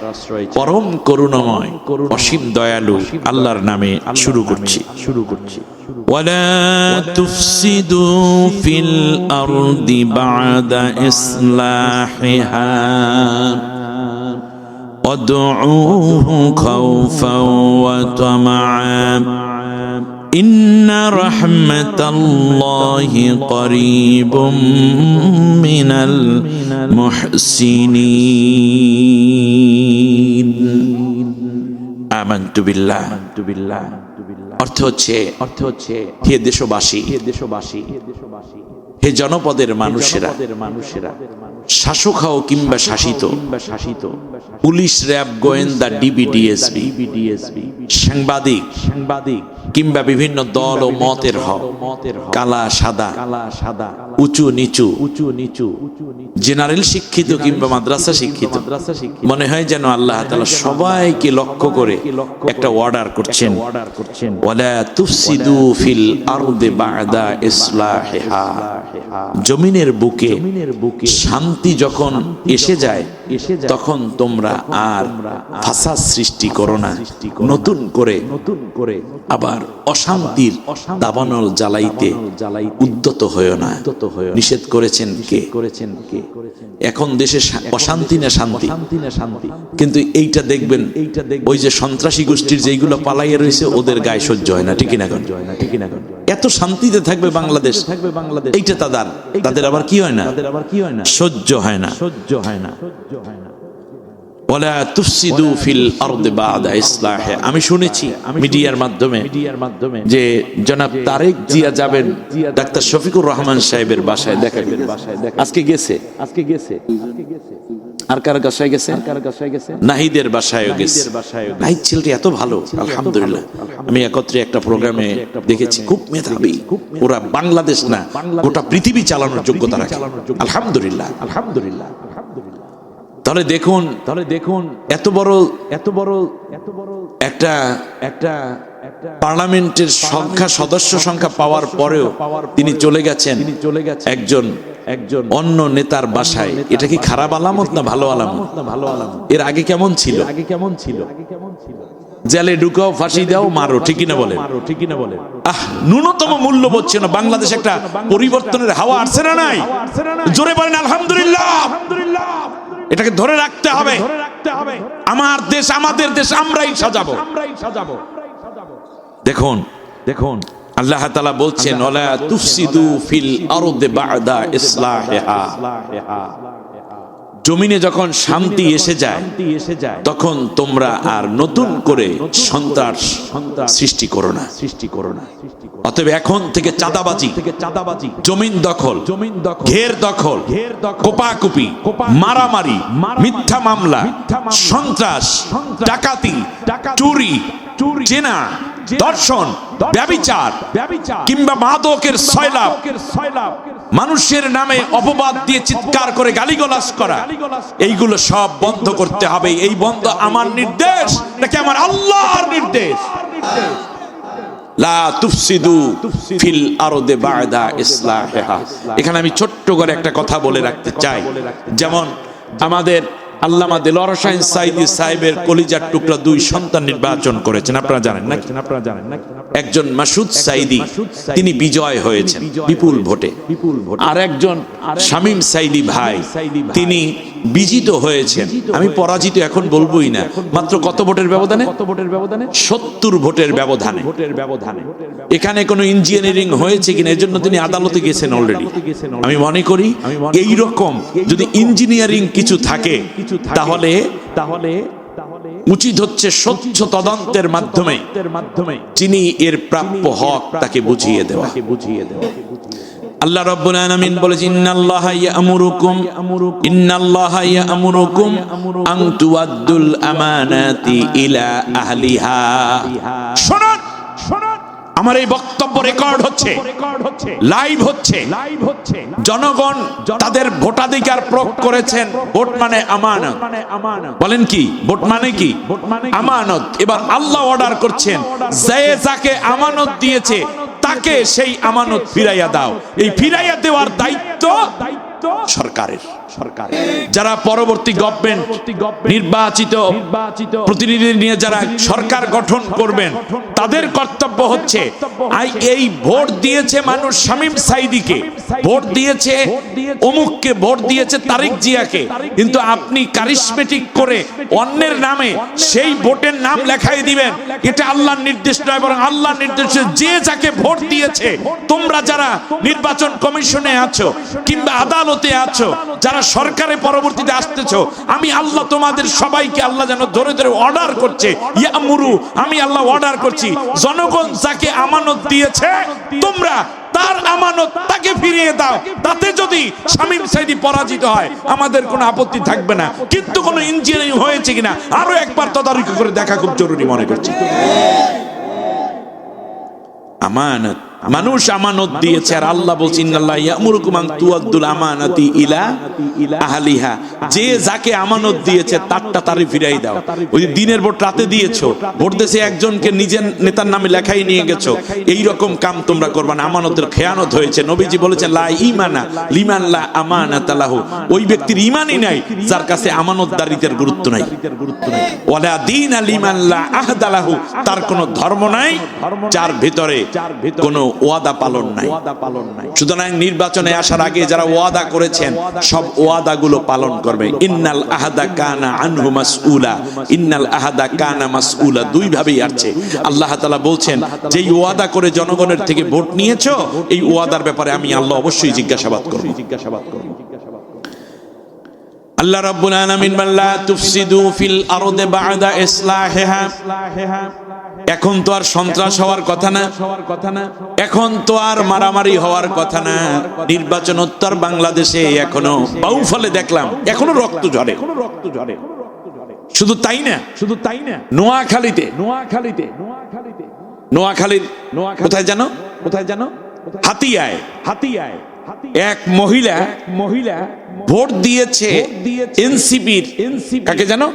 পরম করুণাময় অসীম দয়ালু আল্লাহর নামে শুরু করছি। ওয়ালা তুফসিদু ফিল আরদি বা'দা ইসলাহিহা ওয়াদউহু খাওফাও ওয়া তামাআন ইন্না রাহমাতাল্লাহি করিবুম মিনাল মুহসিনিন। আমানতু বিল্লাহ। অর্থ হচ্ছে হে দেশবাসী, হে জনপদের মানুষেরা, শাসক হও কিংবা শাসিত, পুলিশ, র্যাব, গোয়েন্দা, ডিবি, ডিএসবি, সাংবাদিক কিংবা বিভিন্ন দল ও মতের হও, কালা সাদা, উঁচু নিচু, জেনারেল শিক্ষিত কিংবা মাদ্রাসা শিক্ষিত, মনে হয় যেন আল্লাহ তাআলা সবাইকে লক্ষ্য করে একটা অর্ডার করছেন, ওয়ালা তুফসিদু ফিল আরদি বা'দা ইসলাহিহা। জমিনের বুকে শান্তি যখন এসে যায় তখন তোমরা আর ফাসাদ সৃষ্টি করো না, নতুন করে আবার অশান্তির দাবানল জ্বালাইতে উদ্যত হয়েও না। নিষেধ করেছেন কে? এখন দেশে অশান্তি না শান্তি? কিন্তু এইটা দেখবেন, ওই যে সন্ত্রাসী গোষ্ঠীর যেইগুলো পালাইয়া রয়েছে ওদের গায়ে সহ্য হয় না, ঠিক না? এত শান্তিতে থাকবে বাংলাদেশ, এইটা তাদের আবার কি হয় না, সহ্য হয় না। ওয়ালা তুফসিদু ফিল আরদি বা'দা ইসলাহিহা। আমি শুনেছি মিডিয়ার মাধ্যমে যে জনাব তারেক জিয়া যাবেন ডাক্তার শফিকুর রহমান সাহেবের বাসায় দেখা করতে। আজকে গেছে। আর কার বাসায় গেছে? নাহিদের বাসায়ও গেছে। নাহিদ ছেলেটি এত ভালো, আলহামদুলিল্লাহ। আমি একত্রে একটা প্রোগ্রামে দেখেছি, খুব মেধাবী। ওরা বাংলাদেশ না গোটা পৃথিবী চালানোর যোগ্যতা রাখে, আলহামদুলিল্লাহ। তাহলে দেখুন এত বড় একটা পার্লামেন্টের সদস্য সংখ্যা পাওয়ার পরেও তিনি চলে গেছেন একজন অন্য নেতার বাসায়। এটা কি খারাপ আলামত না ভালো আলামত? এর আগে কেমন ছিল? জেলে ঢুকাও, ফাঁসি দাও, মারো, ঠিক না বলে? ন্যূনতম মূল্যবোধ ছিল। বাংলাদেশ একটা পরিবর্তনের হাওয়া আসছে না নাই? জোরে বলেন আলহামদুলিল্লাহ। এটাকে ধরে রাখতে হবে। আমার দেশ, আমাদের দেশ, আমরাই সাজাবো। দেখুন আল্লাহ তাআলা বলছেন, ওয়ালা তুফসিদু ফিল আরদি বা'দা ইসলাহিহা। জমিনে যখন শান্তি এসে যায় তখন তোমরা আর নতুন করে সন্ত্রাস সৃষ্টি করো না। অতএব এখন থেকে চাঁদাবাজি, জমিন দখল, ঘের দখল, কোপাকুপি, মারামারি, মিথ্যা মামলা, সন্ত্রাস, ডাকাতি, চুরি, জেনা, দর্শন, ব্যভিচার কিংবা মাদকের সয়লাব, মানুষের নামে অপবাদ দিয়ে চিৎকার করে গালিগালাজ করা, এইগুলো সব বন্ধ করতে হবে। এই বন্ধ আমার নির্দেশ নাকি আমার আল্লাহর নির্দেশ? লা তুফসিদু ফিল আরদি বা'দা ইসলাহিহা। এখানে আমি ছোট্ট করে একটা কথা বলে রাখতে চাই। যেমন আমাদের আল্লামা দেলোয়ার হোসাইন সাঈদী সাহেবের কলিজার টুকরা 2 সন্তান নির্বাচন করেছেন, আপনারা জানেন না? একজন মাসুদ সাঈদী, তিনি বিজয় হয়েছেন বিপুল ভোটে। আর একজন শামীম সাঈদী ভাই, তিনি বিজিত হয়েছেন। আমি পরাজিত এখন বলবোই না। মাত্র কত ভোটের ব্যবধানে? 70 ভোটের ব্যবধানে। এখানে কোনো ইঞ্জিনিয়ারিং হয়েছে কিনা এজন্য তিনি আদালতে গেছেন অলরেডি। আমি মনে করি এই রকম যদি ইঞ্জিনিয়ারিং কিছু থাকে তাহলে উচিত হচ্ছে স্বচ্ছ তদন্তের মাধ্যমে যিনি এর প্রাপ্য হক তাকে বুঝিয়ে দেওয়া। আল্লাহ রাব্বুল আলামিন বলেছেন, ইন্নাল্লাহা ইয়া'মুরুকুম আন তুআদ্দুল আমানাতি ইলা আহলিহা। শুনুন, আমার এই বক্তব্য রেকর্ড হচ্ছে, লাইভ হচ্ছে। জনগণ তাদের ভোটাধিকার প্রয়োগ করেছেন। ভোট মানে আমানত। বলেন কি? ভোট মানে কি? আমানত। এবার আল্লাহ অর্ডার করছেন, যে যাকে আমানত দিয়েছে তাকে সেই আমানত ফিরাইয়া দাও। এই ফিরাইয়া দেওয়ার দায়িত্ব সরকারের। যারা পরবর্তী গভর্নমেন্ট নির্বাচিত প্রতিনিধি নিয়ে যারা সরকার গঠন করবেন, তাদের কর্তব্য হচ্ছে এই ভোট দিয়েছে মানুষ শামীম সাঈদীকে, ভোট দিয়েছে অমুককে, ভোট দিয়েছে তারেক জিয়াকে, কিন্তু আপনি কারিশমেটিক করে অন্যের নামে সেই ভোটের নাম লেখাই দিবেন, এটা আল্লাহর নির্দেশ নয়। বরং আল্লাহর নির্দেশে যে যাকে ভোট দিয়েছে, তোমরা যারা নির্বাচন কমিশনে আছো কিংবা আদালতে আছো, যারা সরকারে পরবর্তীতে আসতেছো, আমি আল্লাহ তোমাদের সবাইকে আল্লাহ যেন ধরে ধরে অর্ডার করছে, ইয়ামুরু, আমি আল্লাহ অর্ডার করছি, জনগণ যাকে আমানত দিয়েছে তোমরা তার আমানত তাকে ফিরিয়ে দাও। তাতে যদি শামীম সাঈদী পরাজিত হয় আমাদের কোনো আপত্তি থাকবে না, কিন্তু কোনো ইঞ্জিনিয়ারিং হয়েছে কিনা আরো একবার তদারকি করে দেখা খুব জরুরি মনে করছি। আমানত, মানুষ আমানত দিয়েছে, আর আল্লাহ বলছেন ইন্নাল্লাহ ইয়ামুরুকুম আন তুআদ্দুল আমানাতি ইলা আহলিহা, যে যাকে আমানত দিয়েছে তারটা তারে ফিরাই দাও। ওই দিনের ভোট রাতে দিয়েছো, ভোট দেশে একজনকে নিজের নেতার নামে লেখাই নিয়ে গেছো, এই রকম কাম তোমরা করবা না, আমানতের খেয়ানত হয়েছে। নবীজি বলেছেন লা ঈমানা লিমান লা আমানাতা লাহু, ওই ব্যক্তির ঈমানই নাই যার কাছে আমানতদারিতার গুরুত্ব নাই। ওয়ালা দীনা লিমান লা আহদা লাহু, তার কোনো ধর্ম নাই যার ভিতরে কোনো ওয়াদা পালন নাই। সুতরাং নির্বাচনে আসার আগে যারা ওয়াদা করেছেন সব ওয়াদাগুলো পালন করবে। ইন্নাল আহাদা কানা আনহু মাসউলা, ইন্নাল আহাদা কানা মাসউলা, দুই ভাবেই আছে। আল্লাহ তাআলা বলছেন যেই ওয়াদা করে জনগণের থেকে ভোট নিয়েছো, এই ওয়াদার ব্যাপারে আমি আল্লাহ অবশ্যই জিজ্ঞাসাবাদ করব। আল্লাহ রাব্বুল আলামিন লা তুফসিদু ফিল আরদি বা'দা ইসলাহিহা, এখন তো আর সন্ত্রাস হওয়ার কথা না, এখন তো আর মারামারি হওয়ার কথা না। নির্বাচনোত্তর বাংলাদেশে এখনো বাউফলে দেখলাম এখনো রক্ত ঝরে। শুধু তাই না, নোয়াখালীতে কোথায় জানো হাতিয়ায় এক মহিলা ভোট দিয়েছে এনসিপির, কাকে জানো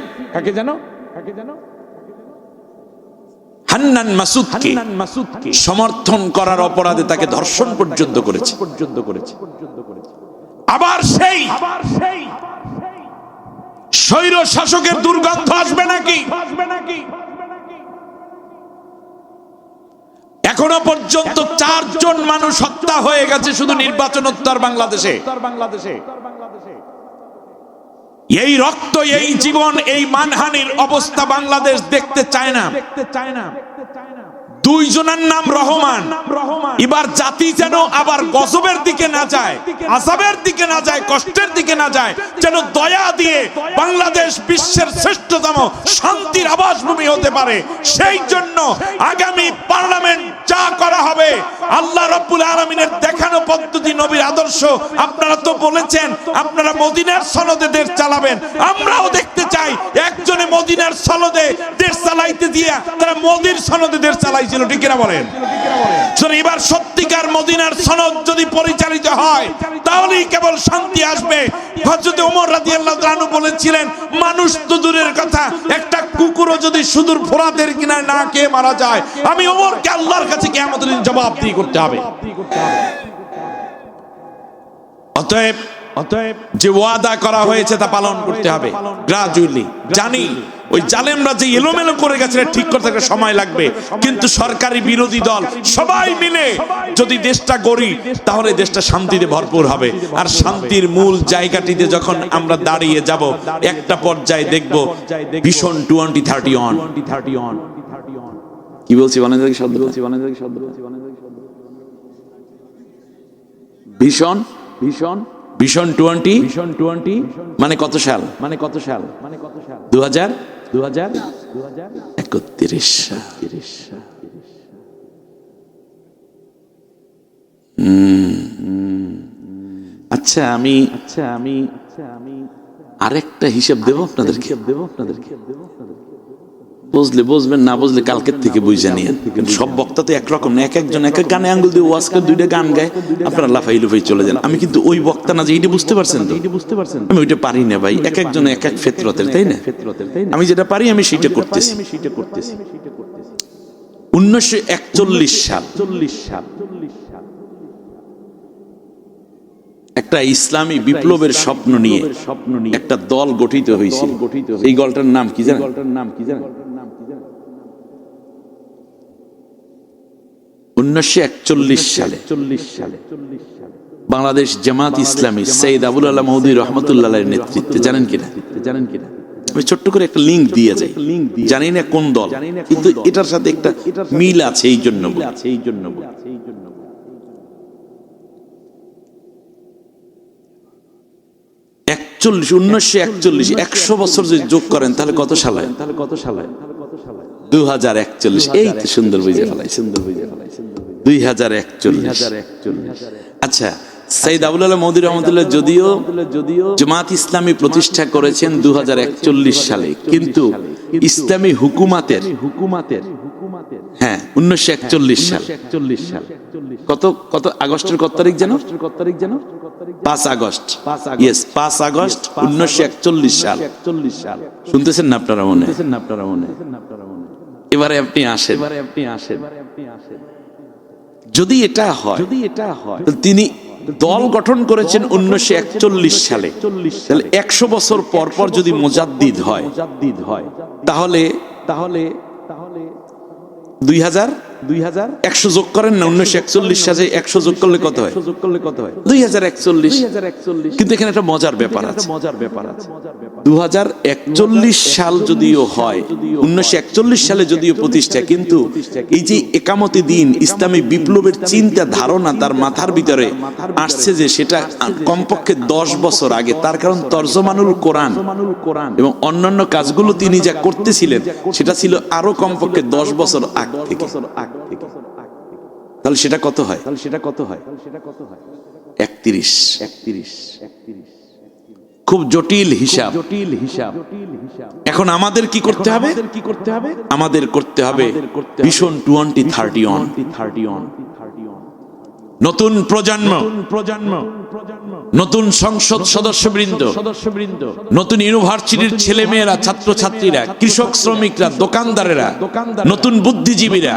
হান্নান মাসুদকে, সমর্থন করার অপরাধে তাকে ধর্ষণ পর্যন্ত করেছে। আবার সেই স্বৈর শাসকের দুর্গন্ধ আসবে নাকি? এখনো পর্যন্ত 4 জন মানুষ হত্যা হয়ে গেছে শুধু নির্বাচনোত্তর বাংলাদেশে। এই রক্ত, এই জীবন, এই মানহানির অবস্থা বাংলাদেশ দেখতে চায় না। 2 জনের নাম রহমান। এবার জাতি যেন আবার গজবের দিকে না যায়, আযাবের দিকে না যায়, কষ্টের দিকে না যায়, যেন দয়া দিয়ে বাংলাদেশ বিশ্বের শ্রেষ্ঠতম শান্তির আবাসভূমি হতে পারে। সেই জন্য আগামী পার্লামেন্ট যা করা হবে, আল্লাহ রাব্বুল আলামিনের দেখানো পদ্ধতি, নবীর আদর্শ, আপনারা তো বলেছেন আপনারা মদিনার সনদে দেশ চালাবেন, আমরাও দেখতে চাই একজনে মদিনার সনদে দেশ চালাইতে দিয়ে তারা মোদির সনদে দেশ চালাইছে, ঠিক কিনা বলেন? এবার সত্যিকার মদিনার সনদ যদি পরিচালিত হয় তাহলেই কেবল শান্তি আসবে। হযরত ওমর রাদিয়াল্লাহু তাআলা বলেছিলেন, মানুষ তো দূরের কথা, একটা কুকুরও যদি সুদূর ফোরাতের কিনারে না খেয়ে মারা যায়, আমি ওমরকে আল্লাহর কাছে কিয়ামতের দিন জবাবদিহি করতে হবে। অতএব যে ওয়াদা করা হয়েছে তা পালন করতে হবে গ্রাজুয়ালি। জানি ওই জালেমরা যে এলোমেলো করে গেছে ঠিক করতে একটা সময় লাগবে, কিন্তু সরকারি বিরোধী দল সবাই মিলে যদি দেশটা গড়ি তাহলে দেশটা শান্তিতে ভরপুর হবে। আর শান্তির মূল জায়গাটিতে যখন আমরা দাঁড়িয়ে যাব, একটা পর্যায়ে দেখব ভীষণ 2031। কি বলছি ভীষণ 20 মানে কত সাল? 2031 সাল। আচ্ছা আমি আরেকটা হিসাব দেব আপনাদেরকে, বুঝলে বুঝবেন, না বুঝলে কালকের থেকে বুঝে নিয়েন। সব বক্তা তো একরকম না, এক একজন এক এক গানে আঙ্গুল দিয়ে ওয়াজ করে 2টা গান গায়, আপনারা লাফাই লুফাই চলে যান। আমি কিন্তু ওই বক্তা না যে, এইটা বুঝতে পারছেন তো? আমি ওইটা পারি না ভাই, এক একজন এক এক ফেতরতের, তাই না? আমি যেটা পারি আমি সেটা করতেছি। 1941 সাল একটা ইসলামী বিপ্লবের স্বপ্ন নিয়ে একটা দল গঠিত হয়েছিল। এই দলটার নাম কি জানেন? 1941 সালে বাংলাদেশ জামাত ইসলামী সৈয়দ আবুল আলা মওদুদী রহমতুল্লাহের নেতৃত্বে, জানেন কিনা? আমি ছোট্ট করে একটা লিংক দিয়ে যাই, জানি না কোন দল, কিন্তু এটার সাথে একটা মিল আছে, এই জন্য 1941, 100 বছর যদি যোগ করেন তাহলে কত সাল হয়? 2041। এই তো সুন্দর বুঝে ফেলাই, 2041। আচ্ছা, সৈয়দ আবুল আলা মওদুদী রহমতুল্লাহ যদিও জামাত ইসলামী প্রতিষ্ঠা করেছেন 2041 সালে, কিন্তু ইসলামী হুকুমাতের হ্যাঁ 1941 সাল। কত আগস্টের কত তারিখ জানো? 5 আগস্ট। ইয়েস, 5 আগস্ট 1941 সাল। শুনতেছেন না আপনারা মনে? এবারে আপনি আসেন, যদি এটা হয় তিনি দল গঠন করেছেন 1941 সালে, তাহলে 100 বছর পর পর যদি মুজাদ্দিদ হয় তাহলে 2100 যোগ করেন না, 1941 সালে 100 যোগ করলে কত হয়? 2041। কিন্তু এখানে একটা মজার ব্যাপার আছে। 2041 সাল যদিও হয়, 1941 সালে যদিও প্রতিষ্ঠা, কিন্তু এই যে একামতে দিন ইসলামী বিপ্লবের চিন্তা ধারণা তার মাথার ভিতরে আসছে যে সেটা কমপক্ষে 10 বছর আগে। তার কারণ তরজমানুল কোরআন এবং অন্যান্য কাজগুলো তিনি যা করতেছিলেন সেটা ছিল আরো কমপক্ষে 10 বছর আগ থেকে। তাহলে সেটা কত হয়? 31। খুব জটিল হিসাব। এখন আমাদের কি করতে হবে? আমাদের করতে হবে ভিশন 2031। নতুন প্রজন্ম, নতুন সংসদ সদস্যবৃন্দ, নতুন ইউনিভার্সিটির ছেলে মেয়েরা, ছাত্রছাত্রীরা, কৃষক শ্রমিকরা, দোকানদারেরা, নতুন বুদ্ধিজীবীরা,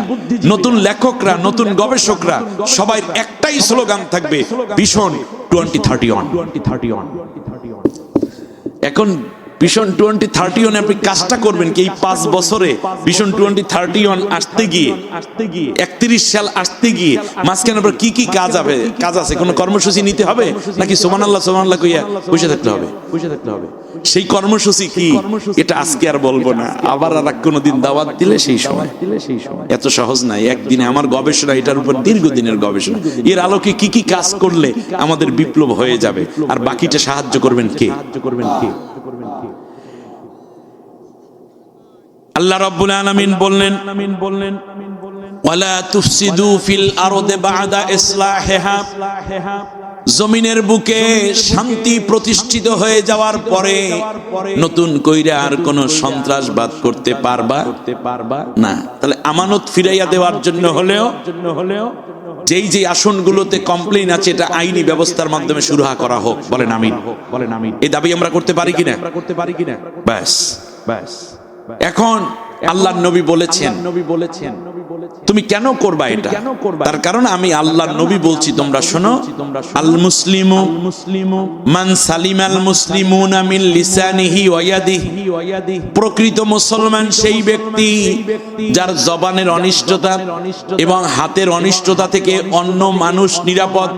নতুন লেখকরা, নতুন গবেষকরা, সবাই একটাই স্লোগান থাকবে, ভিশন 2031। এখন ভিশন 2031 আপনি কাজটা করবেন কি? এই 5 বছরে ভিশন 2031 আসতে গিয়ে 31 সাল আসতে গিয়ে মাঝখানে আপনার কি কি কাজ আছে? কোনো কর্মসূচি নিতে হবে নাকি সুবহানাল্লাহ কইয়া বসে থাকতে হবে? সেই কর্মসূচি কি এটা আজকে আর বলবো না, আবার আর কোনো দিন দাওয়াত দিলে সেই সময়। এত সহজ নাই। একদিনে আমার গবেষণা, এটার উপর দীর্ঘদিনের গবেষণা, এর আলোকে কি কি কাজ করলে আমাদের বিপ্লব হয়ে যাবে, আর বাকিটা সাহায্য করবেন কে? আল্লাহ রাব্বুল আলামিন বললেন, ওয়ালা তুফসিদু ফিল আরদি বা'দা ইসলাহিহা, জমিনের বুকে শান্তি প্রতিষ্ঠিত হয়ে যাওয়ার পরে নতুন কইরা আর কোন সন্ত্রাসবাদ করতে পারবা না। তাহলে আমানত ফিরাইয়া দেওয়ার জন্য হলেও যেই আসনগুলোতে কমপ্লেইন আছে এটা আইনি ব্যবস্থার মাধ্যমে সুরাহা করা হোক। বলেন আমিন। এই দাবি আমরা করতে পারি কিনা? ব্যাস। এখন আল্লাহর নবী বলেছেন, তুমি কেন করবা এটা? তার কারণ আমি আল্লাহর নবী বলছি, তোমরা শোনো, আল মুসলিমু মান সালিমাল মুসলিমুনা মিন লিসানিহি ওয়া ইয়াদিহি, প্রকৃত মুসলমান সেই ব্যক্তি যার জবানের অনিষ্টতা এবং হাতের অনিষ্টতা থেকে অন্য মানুষ নিরাপদ।